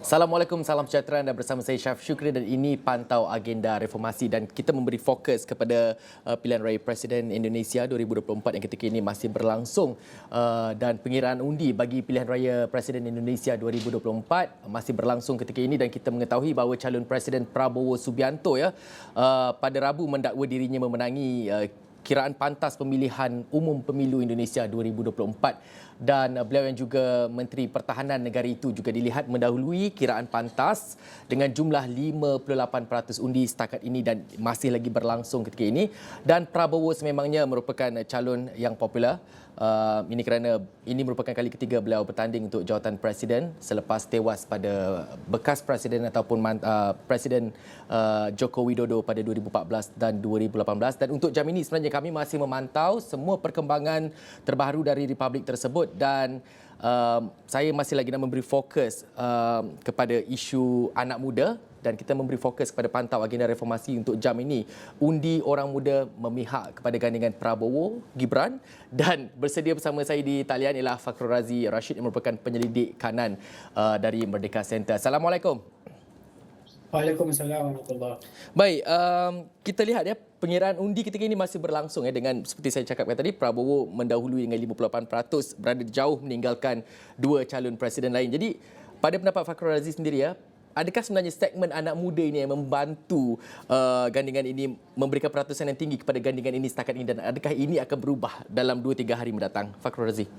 Assalamualaikum, salam sejahtera. Anda bersama saya Syaf Syukri dan ini Pantau Agenda Reformasi dan kita memberi fokus kepada pilihan raya Presiden Indonesia 2024 yang ketika ini masih berlangsung dan pengiraan undi bagi pilihan raya Presiden Indonesia 2024 masih berlangsung ketika ini dan kita mengetahui bahawa calon Presiden Prabowo Subianto pada Rabu mendakwa dirinya memenangi kiraan pantas pemilihan umum pemilu Indonesia 2024 dan beliau yang juga Menteri Pertahanan negara itu juga dilihat mendahului kiraan pantas dengan jumlah 58% undi setakat ini dan masih lagi berlangsung ketika ini dan Prabowo sememangnya merupakan calon yang popular. Ini kerana ini merupakan kali ketiga beliau bertanding untuk jawatan Presiden selepas tewas pada bekas Presiden ataupun Presiden Joko Widodo pada 2014 dan 2018. Dan untuk jam ini sebenarnya kami masih memantau semua perkembangan terbaru dari Republik tersebut dan saya masih lagi nak memberi fokus kepada isu anak muda dan kita memberi fokus kepada Pantau Agenda Reformasi untuk jam ini. Undi orang muda memihak kepada gandingan Prabowo, Gibran dan bersedia bersama saya di talian ialah Fakhrul Razi Rashid yang merupakan penyelidik kanan dari Merdeka Center. Assalamualaikum. Waalaikumsalam warahmatullahi. Baik, kita lihat pengiraan undi ketika ini masih berlangsung dengan seperti saya cakapkan tadi Prabowo mendahului dengan 58% berada jauh meninggalkan dua calon presiden lain. Jadi pada pendapat Fakhrul Razi sendiri adakah sebenarnya segmen anak muda ini yang membantu gandingan ini memberikan peratusan yang tinggi kepada gandingan ini setakat ini dan adakah ini akan berubah dalam 2-3 hari mendatang? Fakhrul Razi.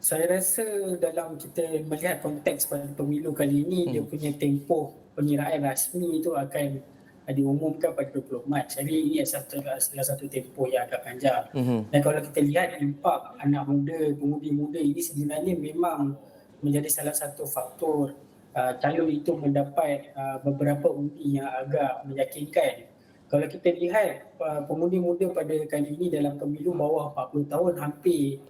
Saya rasa dalam kita melihat konteks pada pemilu kali ini, dia punya tempoh pengiraan rasmi itu akan diumumkan pada 20 Mac. Jadi ini salah satu tempoh yang agak panjang. Dan kalau kita lihat impak anak muda, pemudi muda ini sebenarnya memang menjadi salah satu faktor calon itu mendapat beberapa undi yang agak meyakinkan. Kalau kita lihat pemudi muda pada kali ini dalam pemilu bawah 40 tahun hampir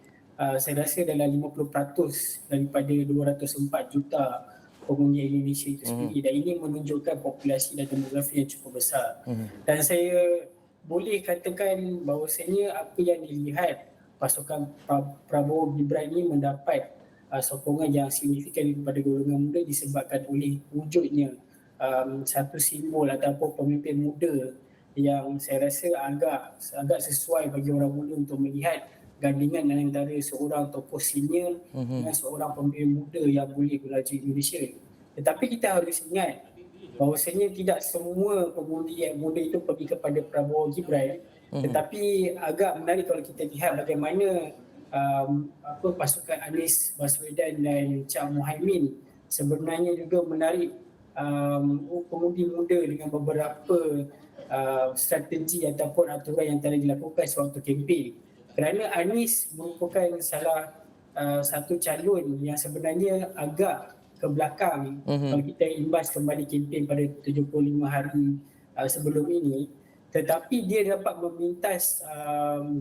saya rasa dalam 50% daripada 204 juta penghuni Indonesia itu sendiri dan ini menunjukkan populasi dan demografi yang cukup besar. Dan saya boleh katakan bahawasanya apa yang dilihat pasukan Prabowo Gibran ini mendapat sokongan yang signifikan kepada golongan muda disebabkan oleh wujudnya satu simbol ataupun pemimpin muda yang saya rasa agak sesuai bagi orang muda untuk melihat gandingan antara seorang tokoh senior dengan seorang pemimpin muda yang boleh melaju Indonesia. Tetapi kita harus ingat bahawasanya tidak semua pemuda yang muda itu pergi kepada Prabowo Gibran. Tetapi agak menarik kalau kita lihat bagaimana pasukan Anies Baswedan dan Cak Mohaimin sebenarnya juga menarik pemudi muda dengan beberapa strategi ataupun aturan yang telah dilakukan sewaktu kempen. Kerana Anies merupakan salah satu calon yang sebenarnya agak ke belakang kalau kita imbas kembali kempen pada 75 hari sebelum ini. Tetapi dia dapat memintas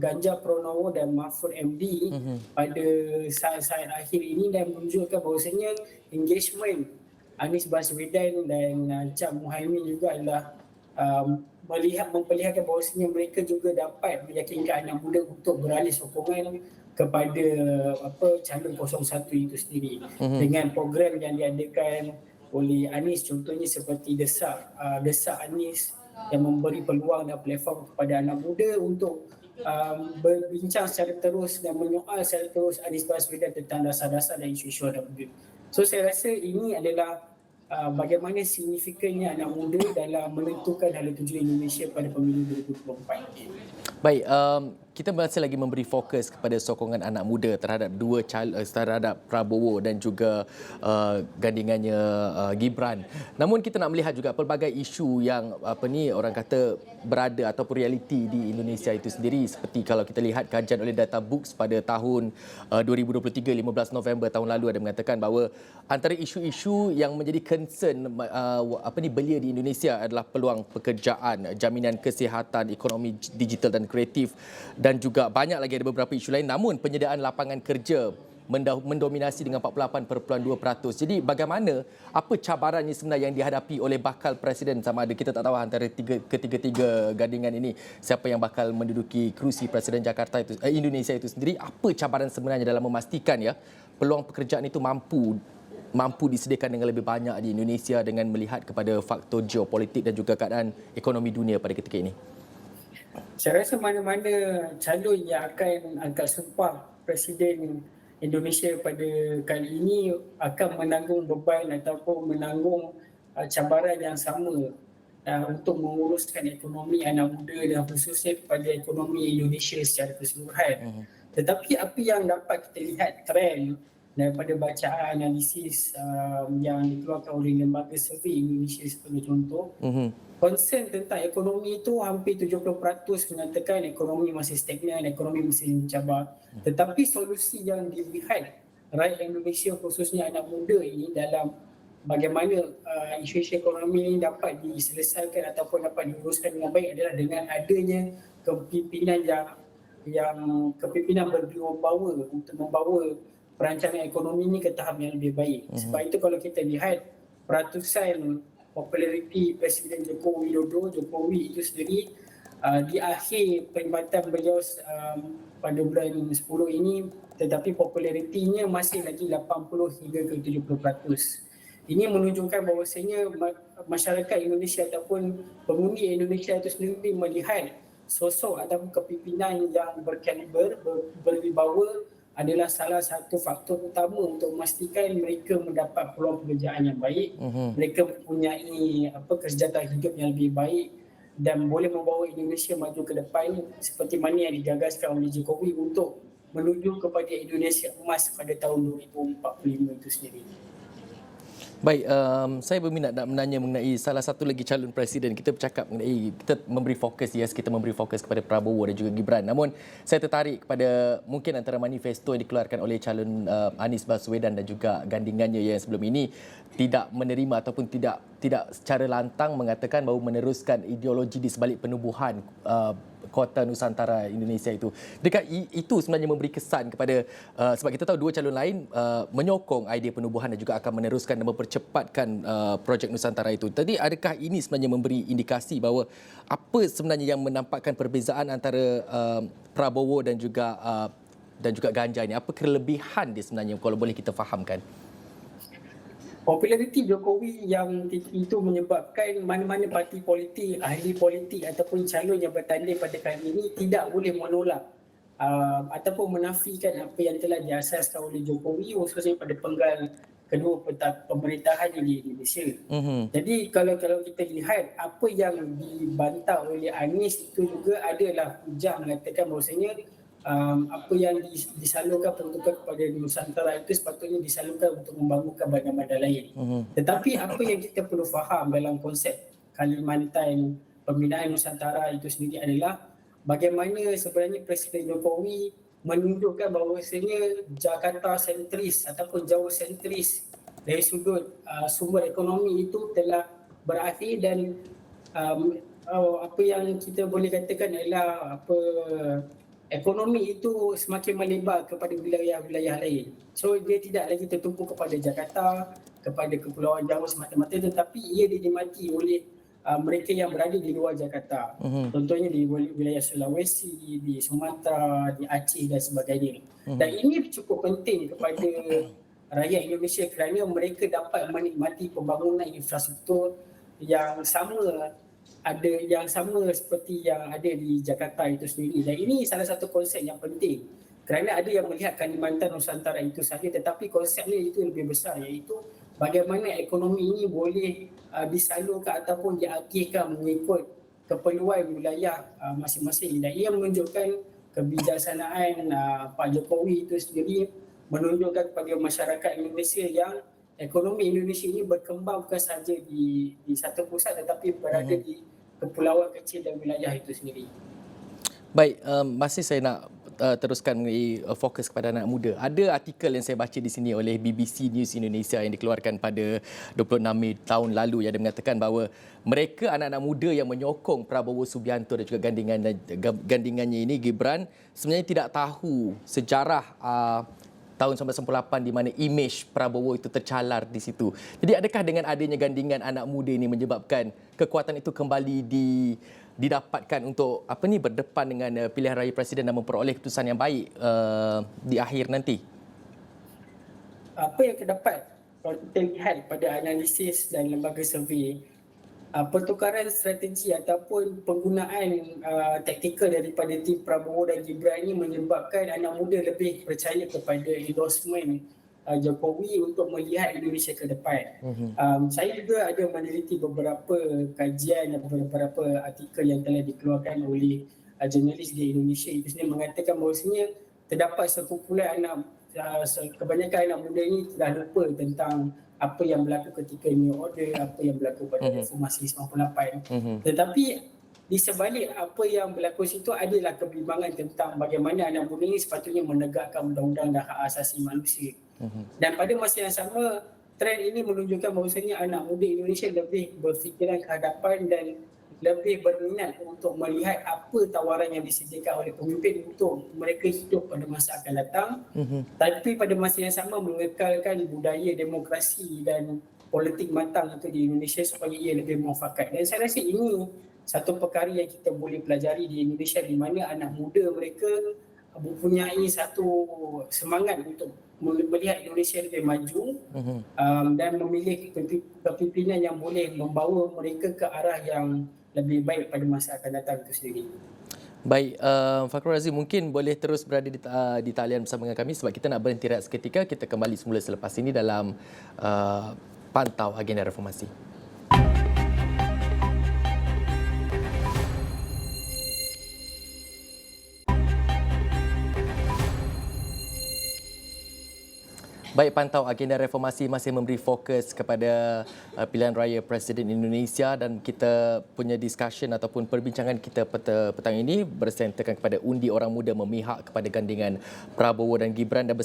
Ganjar Pranowo dan Mahfud MD pada saat-saat akhir ini dan menunjukkan bahawasanya engagement Anies Baswedan dan Cak Mohaimin juga adalah memperlihatkan bahawasanya mereka juga dapat meyakinkan anak muda untuk beralih sokongan kepada calon 01 itu sendiri dengan program yang diadakan oleh Anies, contohnya seperti desak Anies yang memberi peluang dan platform kepada anak muda untuk berbincang secara terus dan menyoal secara terus Anies Baswedan tentang dasar-dasar dan isu-isu anak muda. So saya rasa ini adalah bagaimana signifikannya anak muda dalam menentukan hala tuju Indonesia pada pemilu 2024 ini. Baik, kita masih lagi memberi fokus kepada sokongan anak muda terhadap terhadap Prabowo dan juga gandingannya Gibran. Namun kita nak melihat juga pelbagai isu yang orang kata berada ataupun realiti di Indonesia itu sendiri seperti kalau kita lihat kajian oleh Data Books pada tahun 2023 15 November tahun lalu ada mengatakan bahawa antara isu-isu yang menjadi concern belia di Indonesia adalah peluang pekerjaan, jaminan kesihatan, ekonomi digital dan kreatif dan juga banyak lagi ada beberapa isu lain namun penyediaan lapangan kerja mendominasi dengan 48.2%. Jadi bagaimana apa cabarannya sebenarnya yang dihadapi oleh bakal presiden sama ada kita tak tahu antara ketiga-tiga gandingan ini siapa yang bakal menduduki kerusi presiden Jakarta itu Indonesia itu sendiri apa cabaran sebenarnya dalam memastikan peluang pekerjaan itu mampu mampu disediakan dengan lebih banyak di Indonesia dengan melihat kepada faktor geopolitik dan juga keadaan ekonomi dunia pada ketika ini? Saya rasa mana-mana calon yang akan angkat sumpah Presiden Indonesia pada kali ini akan menanggung beban ataupun menanggung cabaran yang sama untuk menguruskan ekonomi anak muda dan khususnya kepada ekonomi Indonesia secara keseluruhan. Tetapi apa yang dapat kita lihat trend daripada bacaan analisis yang dikeluarkan oleh lembaga survey Indonesia sebagai contoh, concern tentang ekonomi itu hampir 70% mengatakan ekonomi masih stagnan, ekonomi masih mencabar. Tetapi solusi yang dilihat rakyat Indonesia khususnya anak muda ini dalam bagaimana isu-isu ekonomi ini dapat diselesaikan ataupun dapat diuruskan dengan baik adalah dengan adanya kepimpinan yang kepimpinan berwibawa untuk membawa perancangan ekonomi ini ke tahap yang lebih baik. Sebab itu kalau kita lihat peratusan populariti Presiden Jokowi itu sendiri di akhir perkhidmatan beliau pada bulan 10 ini, tetapi popularitinya masih lagi 80 hingga ke 70%. Ini menunjukkan bahawasanya masyarakat Indonesia ataupun pengundi Indonesia itu sendiri melihat sosok ataupun kepimpinan yang berkaliber, berwibawa adalah salah satu faktor utama untuk memastikan mereka mendapat peluang pekerjaan yang baik, mereka mempunyai kesejahteraan hidup yang lebih baik dan boleh membawa Indonesia maju ke depan seperti mana yang digagaskan oleh Jokowi untuk menuju kepada Indonesia emas pada tahun 2045 itu sendiri. Baik, saya berminat nak menanya mengenai salah satu lagi calon presiden. Kita bercakap mengenai, kita memberi fokus, kita memberi fokus kepada Prabowo dan juga Gibran. Namun, saya tertarik kepada mungkin antara manifesto yang dikeluarkan oleh calon Anies Baswedan dan juga gandingannya yang sebelum ini tidak menerima ataupun tidak secara lantang mengatakan bahawa meneruskan ideologi di sebalik penubuhan Kota Nusantara Indonesia itu. Dekat itu sebenarnya memberi kesan kepada sebab kita tahu dua calon lain menyokong idea penubuhan dan juga akan meneruskan dan mempercepatkan projek Nusantara itu. Tadi adakah ini sebenarnya memberi indikasi bahawa apa sebenarnya yang menampakkan perbezaan antara Prabowo dan juga Ganjar ini? Apa kelebihan dia sebenarnya kalau boleh kita fahamkan? Populariti Jokowi yang itu menyebabkan mana-mana parti politik, ahli politik ataupun calon yang bertanding pada kali ini tidak boleh menolak ataupun menafikan apa yang telah diasaskan oleh Jokowi khususnya pada penggal kedua pemerintahan di Indonesia. Jadi kalau kita lihat apa yang dibantah oleh Anies itu juga adalah hujah mengatakan bahawasanya apa yang disalurkan peruntukan kepada Nusantara itu sepatutnya disalurkan untuk membangunkan bandar-bandar lain. Tetapi apa yang kita perlu faham dalam konsep Kalimantan, pembinaan Nusantara itu sendiri adalah bagaimana sebenarnya Presiden Jokowi menunjukkan bahawasanya Jakarta sentris ataupun Jawa sentris dari sudut sumber ekonomi itu telah berakhir dan apa yang kita boleh katakan adalah ekonomi itu semakin melebar kepada wilayah-wilayah lain. So dia tidak lagi tertumpu kepada Jakarta, kepada Kepulauan Jawa semata-mata, tetapi ia dinikmati oleh mereka yang berada di luar Jakarta. Contohnya di wilayah Sulawesi, di Sumatera, di Aceh dan sebagainya. Dan ini cukup penting kepada rakyat Indonesia kerana mereka dapat menikmati pembangunan infrastruktur yang sama seperti yang ada di Jakarta itu sendiri. Dan ini salah satu konsep yang penting kerana ada yang melihat Kalimantan Nusantara itu sahaja, tetapi konsepnya itu lebih besar, iaitu bagaimana ekonomi ini boleh disalurkan ataupun diaktifkan mengikut keperluan wilayah masing-masing. Dan ia menunjukkan kebijaksanaan Pak Jokowi itu sendiri, menunjukkan kepada masyarakat Indonesia yang ekonomi Indonesia ini berkembang bukan sahaja di satu pusat tetapi berada di kepulauan kecil dan wilayah itu sendiri. Baik, masih saya nak teruskan mengenai fokus kepada anak muda. Ada artikel yang saya baca di sini oleh BBC News Indonesia yang dikeluarkan pada 26 Mei tahun lalu yang mengatakan bahawa mereka anak-anak muda yang menyokong Prabowo Subianto dan juga gandingannya ini Gibran sebenarnya tidak tahu sejarah tahun 1998 di mana imej Prabowo itu tercalar di situ. Jadi adakah dengan adanya gandingan anak muda ini menyebabkan kekuatan itu kembali didapatkan untuk berdepan dengan pilihan raya presiden dan memperoleh keputusan yang baik di akhir nanti? Apa yang terdapat kalau kita lihat pada analisis dan lembaga survey, pertukaran strategi ataupun penggunaan taktikal daripada tim Prabowo dan Gibran ini menyebabkan anak muda lebih percaya kepada endorsement Jokowi untuk melihat Indonesia ke depan. Saya juga ada meneliti beberapa kajian dan beberapa artikel yang telah dikeluarkan oleh jurnalis di Indonesia itu sendiri mengatakan bahawasanya terdapat sekumpulan kebanyakan anak muda ini telah lupa tentang apa yang berlaku ketika New Order, apa yang berlaku pada reformasi 98. Tetapi di sebalik apa yang berlaku situ adalah kebimbangan tentang bagaimana anak muda ini sepatutnya menegakkan undang-undang dan hak asasi manusia. Dan pada masa yang sama, trend ini menunjukkan bahawasanya anak muda Indonesia lebih berfikiran ke hadapan dan lebih berminat untuk melihat apa tawaran yang disediakan oleh pemimpin untuk mereka hidup pada masa akan datang. Tapi pada masa yang sama mengekalkan budaya demokrasi dan politik matang itu di Indonesia supaya ia lebih muafakat. Dan saya rasa ini satu perkara yang kita boleh pelajari di Indonesia di mana anak muda mereka mempunyai satu semangat untuk melihat Indonesia lebih maju dan memilih kepimpinan yang boleh membawa mereka ke arah yang lebih baik pada masa akan datang itu sendiri. Baik, Fakhrul Razi mungkin boleh terus berada di talian bersama dengan kami sebab kita nak berhenti rehat seketika. Kita kembali semula selepas ini dalam Pantau Agenda Reformasi. Baik, Pantau Agenda Reformasi masih memberi fokus kepada pilihan raya Presiden Indonesia dan kita punya discussion ataupun perbincangan kita petang ini bersenterkan kepada undi orang muda memihak kepada gandingan Prabowo dan Gibran dan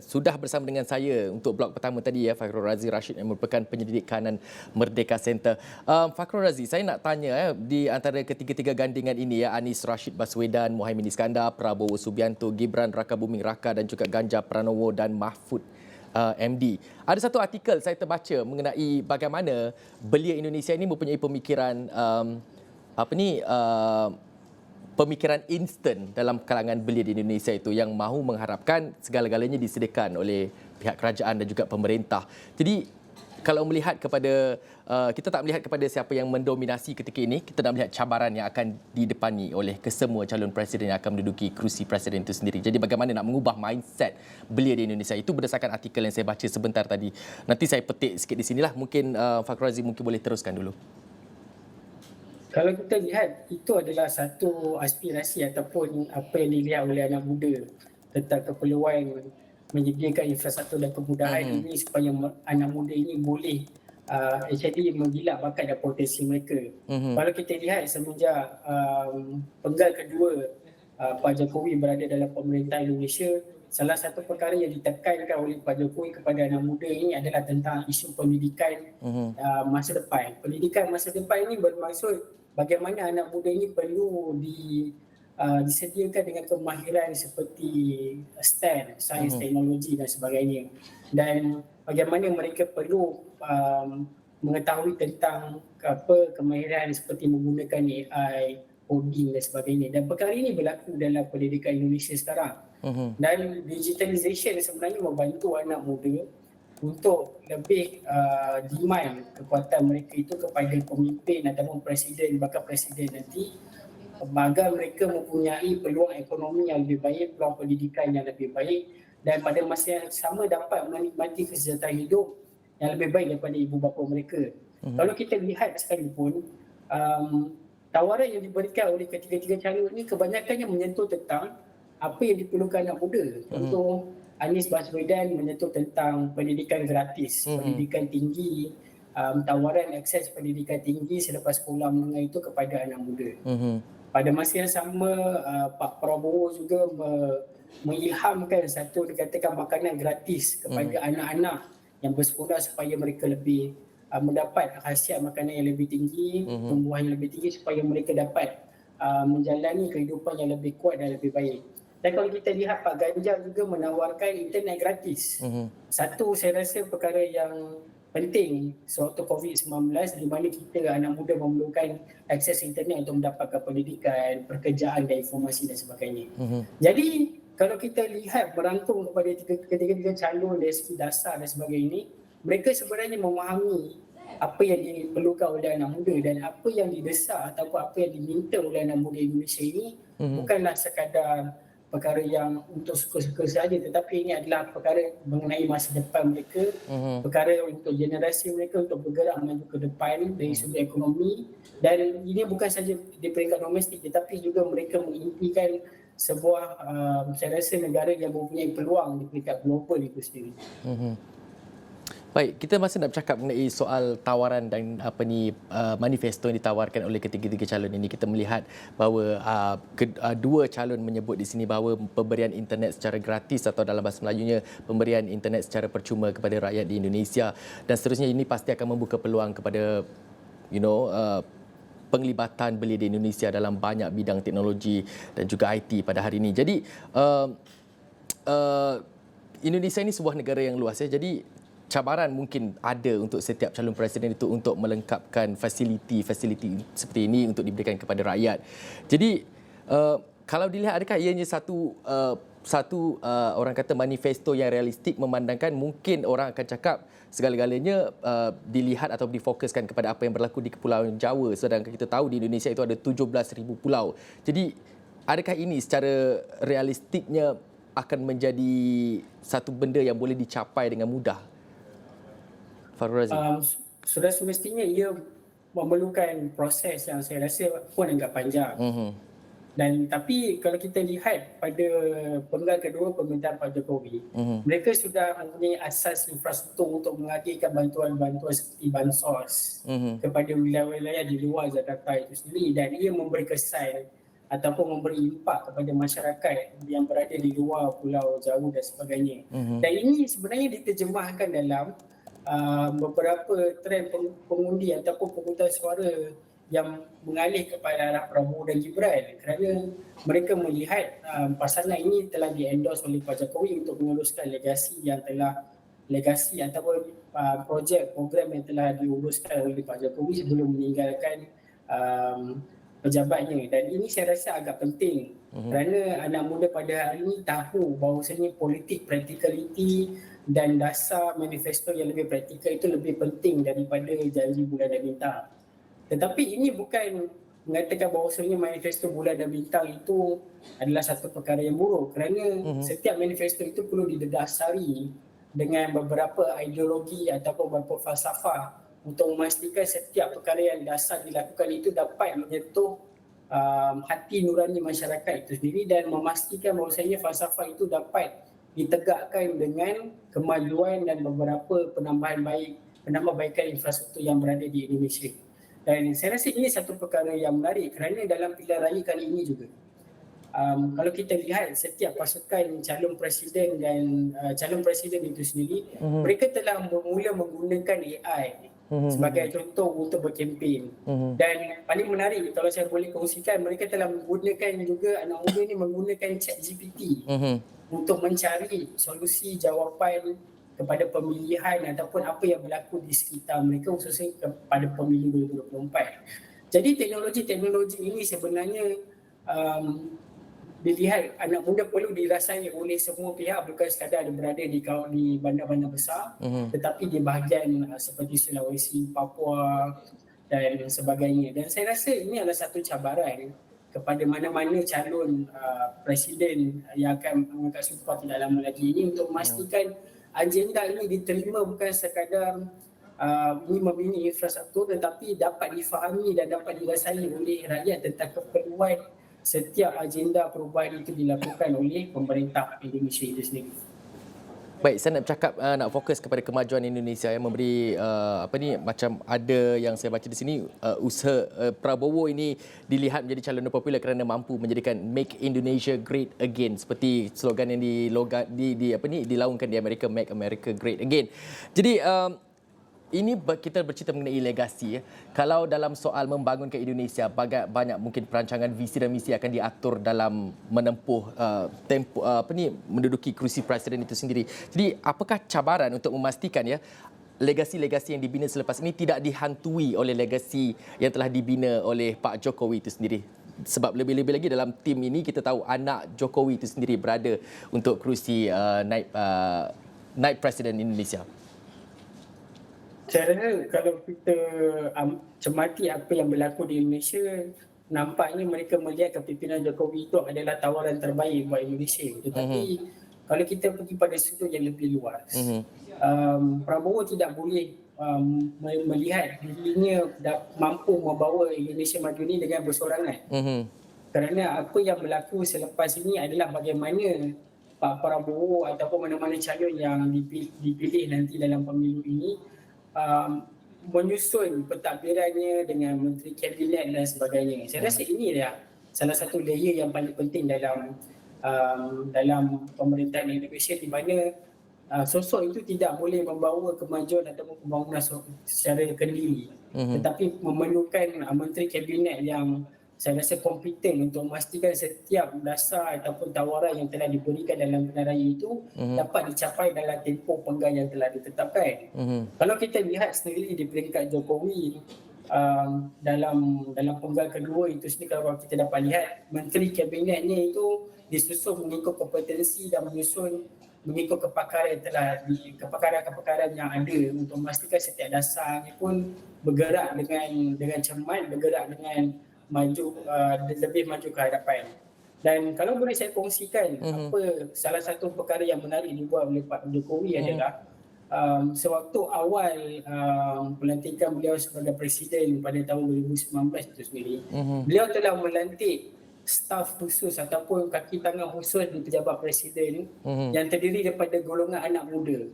sudah bersama dengan saya untuk blok pertama tadi ya Fakhrul Razi Rashid yang merupakan penyelidik kanan Merdeka Center. Fakhrul Razi, saya nak tanya di antara ketiga-tiga gandingan ini ya Anies Rashid Baswedan, Muhaimin Iskandar, Prabowo Subianto, Gibran Rakabuming Raka dan juga Ganjar Pranowo dan Mahfud MD. Ada satu artikel saya terbaca mengenai bagaimana belia Indonesia ini mempunyai pemikiran pemikiran instan dalam kalangan belia di Indonesia itu yang mahu mengharapkan segala-galanya disediakan oleh pihak kerajaan dan juga pemerintah. Jadi kalau melihat kepada kita tak melihat kepada siapa yang mendominasi ketika ini, kita nak melihat cabaran yang akan didepani oleh kesemua calon presiden yang akan menduduki kerusi presiden itu sendiri. Jadi bagaimana nak mengubah mindset belia di Indonesia itu berdasarkan artikel yang saya baca sebentar tadi. Nanti saya petik sikit di sinilah. Mungkin Fakhrul Razi mungkin boleh teruskan dulu. Kalau kita lihat, itu adalah satu aspirasi ataupun apa yang dilihat oleh anak muda tentang keperluan menyediakan infrastruktur dan kemudahan ini supaya anak muda ini boleh actually menggilak bakat dan potensi mereka. Kalau kita lihat semenjak penggal kedua Pak Jokowi berada dalam pemerintahan Indonesia, salah satu perkara yang ditekankan oleh Pak Jokowi kepada anak muda ini adalah tentang isu pendidikan masa depan. Pendidikan masa depan ini bermaksud bagaimana anak muda ini perlu disediakan dengan kemahiran seperti STEM, sains, teknologi dan sebagainya. Dan bagaimana mereka perlu mengetahui tentang kemahiran seperti menggunakan AI, coding dan sebagainya. Dan perkara ini berlaku dalam pendidikan Indonesia sekarang. Dan digitalization sebenarnya membantu anak muda untuk lebih demand kekuatan mereka itu kepada pemimpin ataupun presiden, bakal presiden nanti agar mereka mempunyai peluang ekonomi yang lebih baik, peluang pendidikan yang lebih baik dan pada masa yang sama dapat menikmati kesejahteraan hidup yang lebih baik daripada ibu bapa mereka. Kalau kita lihat sekalipun, tawaran yang diberikan oleh ketiga-tiga calon ini kebanyakannya menyentuh tentang apa yang diperlukan anak muda. Contoh, Anies Baswedan menyentuh tentang pendidikan gratis, pendidikan tinggi, tawaran akses pendidikan tinggi selepas sekolah menengah itu kepada anak muda. Pada masa yang sama, Pak Prabowo juga mengilhamkan satu dikatakan makanan gratis kepada anak-anak yang bersekolah supaya mereka lebih mendapat khasiat makanan yang lebih tinggi, tumbuhan yang lebih tinggi supaya mereka dapat menjalani kehidupan yang lebih kuat dan lebih baik. Dan kalau kita lihat Pak Ganjar juga menawarkan internet gratis. Satu saya rasa perkara yang penting sewaktu COVID-19 di mana kita anak muda memerlukan akses internet untuk mendapatkan pendidikan, pekerjaan dan informasi dan sebagainya. Jadi kalau kita lihat merangkum kepada ketiga-tiga calon dari segi dasar dan sebagainya ini, mereka sebenarnya memahami apa yang diperlukan oleh anak muda dan apa yang didesak ataupun apa yang diminta oleh anak muda Indonesia ini bukanlah sekadar perkara yang untuk suka-suka saja, tetapi ini adalah perkara mengenai masa depan mereka, perkara untuk generasi mereka untuk bergerak maju ke depan dari sudut ekonomi, dan ini bukan saja di peringkat domestik tetapi juga mereka mengimpikan sebuah saya rasa negara yang mempunyai peluang di peringkat global itu sendiri. Baik, kita masih nak bercakap mengenai soal tawaran dan manifesto yang ditawarkan oleh ketiga-tiga calon ini. Kita melihat bahawa dua calon menyebut di sini bahawa pemberian internet secara gratis atau dalam bahasa Melayunya pemberian internet secara percuma kepada rakyat di Indonesia, dan seterusnya ini pasti akan membuka peluang kepada penglibatan belia di Indonesia dalam banyak bidang teknologi dan juga IT pada hari ini. Jadi Indonesia ini sebuah negara yang luas ya. Jadi cabaran mungkin ada untuk setiap calon presiden itu untuk melengkapkan fasiliti seperti ini untuk diberikan kepada rakyat. Jadi kalau dilihat, adakah ianya satu orang kata manifesto yang realistik, memandangkan mungkin orang akan cakap segala-galanya dilihat atau difokuskan kepada apa yang berlaku di Kepulauan Jawa, sedangkan kita tahu di Indonesia itu ada 17,000 pulau. Jadi adakah ini secara realistiknya akan menjadi satu benda yang boleh dicapai dengan mudah? Fahrul Razi. Sudah semestinya ia memerlukan proses yang saya rasa pun agak panjang. Dan tapi kalau kita lihat pada penggal kedua pemerintahan Pak Jokowi, mereka sudah mempunyai asas infrastruktur untuk menghadirkan bantuan-bantuan seperti bansos kepada wilayah-wilayah di luar Jakarta itu sendiri, dan ia memberi kesan ataupun memberi impak kepada masyarakat yang berada di luar Pulau Jawa dan sebagainya. Dan ini sebenarnya diterjemahkan dalam beberapa trend pengundi ataupun pemungutan suara yang mengalih kepada arah Prabowo dan Gibran, kerana mereka melihat pasangan ini telah di-endorse oleh Pak Jokowi untuk meneruskan legasi ataupun projek program yang telah diuruskan oleh Pak Jokowi sebelum meninggalkan pejabatnya. Dan ini saya rasa agak penting kerana anak muda pada hari ini tahu bahawasanya politik practicality dan dasar manifesto yang lebih praktikal itu lebih penting daripada janji bulan dan bintang. Tetapi ini bukan mengatakan bahawasanya manifesto bulan dan bintang itu adalah satu perkara yang buruk, kerana setiap manifesto itu perlu didasari dengan beberapa ideologi ataupun beberapa falsafah untuk memastikan setiap perkara yang dasar dilakukan itu dapat menyentuh hati nurani masyarakat itu sendiri, dan memastikan bahawasanya falsafah itu dapat ditegakkan dengan kemajuan dan beberapa penambahbaikan infrastruktur yang berada di Indonesia. Dan saya rasa ini satu perkara yang menarik kerana dalam pilihan raya kali ini juga, kalau kita lihat setiap pasukan calon presiden dan calon presiden itu sendiri, mereka telah mula menggunakan AI sebagai contoh untuk berkempen. Dan paling menarik, kalau saya boleh kongsikan, mereka telah menggunakan juga, anak muda ini menggunakan ChatGPT untuk mencari solusi jawapan kepada pemilihan ataupun apa yang berlaku di sekitar mereka, khususnya kepada pemilu 2024. Jadi teknologi ini sebenarnya dilihat anak muda perlu dirasai oleh semua pihak, bukan sekadar berada di bandar-bandar besar, tetapi di bahagian seperti Sulawesi, Papua dan sebagainya. Dan saya rasa ini adalah satu cabaran kepada mana-mana calon presiden yang akan mengangkat sumpah tidak lama lagi ini, untuk memastikan agenda ini diterima bukan sekadar ini membina infrastruktur, tetapi dapat difahami dan dapat dirasai oleh rakyat tentang keperluan setiap agenda perubahan itu dilakukan oleh pemerintah Indonesia itu sendiri. Baik, saya nak bercakap, nak fokus kepada kemajuan Indonesia yang memberi macam ada yang saya baca di sini, usaha Prabowo ini dilihat menjadi calon popular kerana mampu menjadikan Make Indonesia Great Again, seperti slogan yang dilaungkan di Amerika, Make America Great Again. Jadi ini kita bercerita mengenai legasi. Kalau dalam soal membangunkan Indonesia, banyak mungkin perancangan visi dan misi akan diatur dalam menempuh menduduki kerusi presiden itu sendiri. Jadi apakah cabaran untuk memastikan legasi-legasi yang dibina selepas ini tidak dihantui oleh legasi yang telah dibina oleh Pak Jokowi itu sendiri? Sebab lebih-lebih lagi dalam tim ini kita tahu anak Jokowi itu sendiri berada untuk kerusi naib presiden Indonesia. Saya rasa kalau kita cermati apa yang berlaku di Indonesia, nampaknya mereka melihat kepimpinan Jokowi itu adalah tawaran terbaik buat Indonesia. Tetapi Mhm. kalau kita pergi pada sudut yang lebih luas, Mhm. Prabowo tidak boleh melihat dirinya mampu membawa Indonesia maju ini dengan bersorangan. Mhm. Kerana apa yang berlaku selepas ini adalah bagaimana Pak Prabowo ataupun mana-mana calon yang dipilih nanti dalam pemilu ini um, menyusun pentadbirannya dengan menteri kabinet dan sebagainya. Saya rasa ini adalah salah satu layer yang paling penting dalam pemerintahan Indonesia, di mana sosok itu tidak boleh membawa kemajuan ataupun pembangunan secara kendiri, Mhm. tetapi memerlukan menteri kabinet yang saya rasa kompeten untuk memastikan setiap dasar ataupun tawaran yang telah diberikan dalam pilihan raya itu Mhm. dapat dicapai dalam tempoh penggal yang telah ditetapkan. Mhm. Kalau kita lihat sendiri di peringkat Jokowi, dalam penggal kedua itu sendiri, kalau kita dapat lihat menteri kabinetnya itu disusun mengikut kompetensi dan mengikut kepakaran yang ada untuk memastikan setiap dasarnya pun bergerak dengan cermat, bergerak dengan lebih maju ke hadapan. Dan kalau boleh saya kongsikan Mhm. apa salah satu perkara yang menarik dibuat oleh Pak Jokowi Mhm. adalah sewaktu awal pelantikan beliau sebagai presiden pada tahun 2019 itu sendiri, Mhm. beliau telah melantik staf khusus ataupun kaki tangan khusus di pejabat presiden Mhm. yang terdiri daripada golongan anak muda.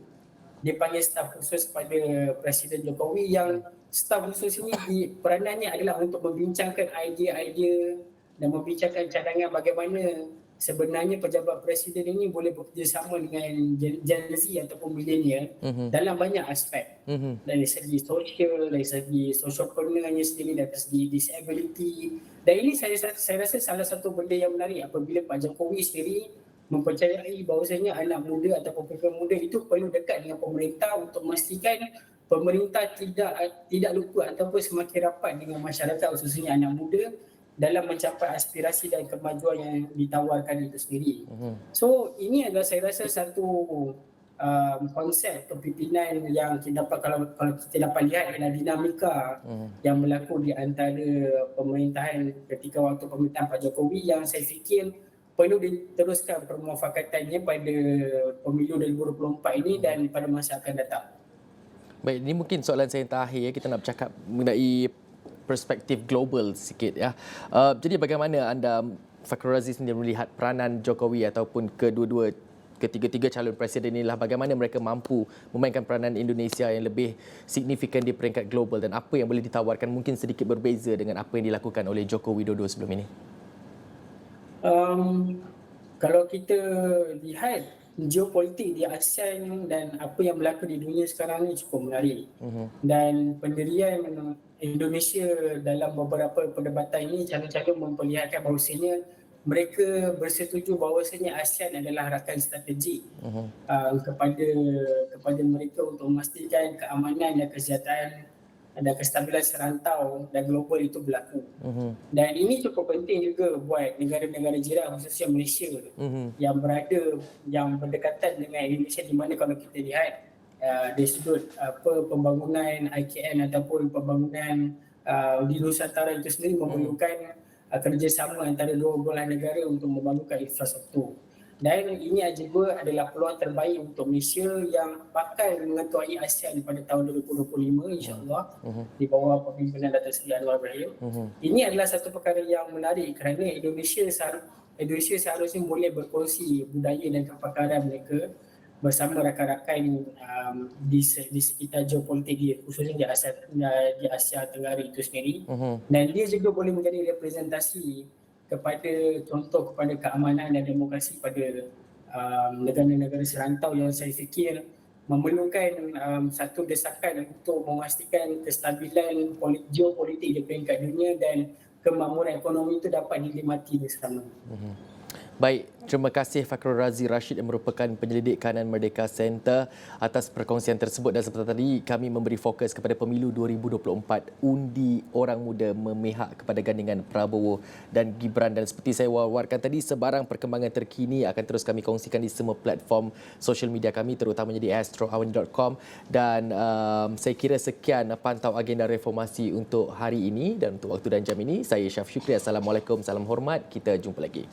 Dia panggil staf khusus pada Presiden Jokowi, yang staf khusus ini peranannya adalah untuk membincangkan idea-idea dan membincangkan cadangan bagaimana sebenarnya pejabat presiden ini boleh bekerjasama dengan Gen Z ataupun milenial Mhm. dalam banyak aspek, Mhm. dari segi sosial, dari segi socioekonominya sendiri, dari segi disability. Dan ini saya rasa salah satu benda yang menarik apabila Pak Jokowi sendiri mempercayai bahawasanya anak muda ataupun pemimpin muda itu perlu dekat dengan pemerintah untuk memastikan pemerintah tidak lupa ataupun semakin rapat dengan masyarakat, khususnya anak muda, dalam mencapai aspirasi dan kemajuan yang ditawarkan itu sendiri. Mhm. So ini adalah saya rasa satu konsep kepimpinan yang kita dapat, kalau kita dapat lihat adalah dinamika Mhm. yang berlaku di antara pemerintahan ketika waktu pemerintahan Pak Jokowi, yang saya fikir perlu diteruskan permufakatannya pada pemilu 2024 ini dan pada masa akan datang. Baik, ini mungkin soalan saya yang terakhir ya. Kita nak bercakap mengenai perspektif global sikit ya. Jadi bagaimana anda, Fakhrul Aziz, sendiri melihat peranan Jokowi ataupun ketiga-tiga calon presiden inilah, bagaimana mereka mampu memainkan peranan Indonesia yang lebih signifikan di peringkat global, dan apa yang boleh ditawarkan mungkin sedikit berbeza dengan apa yang dilakukan oleh Joko Widodo sebelum ini? Um, Kalau kita lihat geopolitik di ASEAN dan apa yang berlaku di dunia sekarang ni cukup menarik. Mhm. Dan pendirian Indonesia dalam beberapa perdebatan ini calon-calon memperlihatkan bahawasanya mereka bersetuju bahawasanya ASEAN adalah rakan strategik Mhm. kepada mereka untuk memastikan keamanan dan kesejahteraan dan kestabilan serantau dan global itu berlaku. Mhm. Dan ini cukup penting juga buat negara-negara jiran, khususnya Malaysia Mhm. yang berdekatan dengan Indonesia, di mana kalau kita lihat dari sudut pembangunan IKN ataupun pembangunan di Nusantara itu sendiri memerlukan kerjasama antara dua belah negara untuk membangunkan infrastruktur. Dan ini juga adalah peluang terbaik untuk Malaysia yang bakal mengetuai ASEAN pada tahun 2025 insya-Allah, Mhm. di bawah kepimpinan Datuk Seri Anwar Ibrahim. Mhm. Ini adalah satu perkara yang menarik kerana Indonesia seharusnya boleh berkongsi budaya dan kepakaran mereka bersama rakan-rakan di sekitar geopolitik, khususnya di Asia Tenggara itu sendiri. Mhm. Dan dia juga boleh menjadi representasi kepada keamanan dan demokrasi pada negara-negara serantau yang saya fikir memerlukan satu desakan untuk memastikan kestabilan geopolitik di peringkat dunia dan kemakmuran ekonomi itu dapat dinikmati bersama. Mhm. Baik, terima kasih Fakrul Razi Rashid yang merupakan penyelidik kanan Merdeka Center atas perkongsian tersebut. Dan seperti tadi, kami memberi fokus kepada pemilu 2024, undi orang muda memihak kepada gandingan Prabowo dan Gibran. Dan seperti saya wawarkan tadi, sebarang perkembangan terkini akan terus kami kongsikan di semua platform sosial media kami, terutamanya di astroawani.com. Dan saya kira sekian pantau agenda reformasi untuk hari ini dan untuk waktu dan jam ini. Saya Syaf Syukri. Assalamualaikum, salam hormat. Kita jumpa lagi.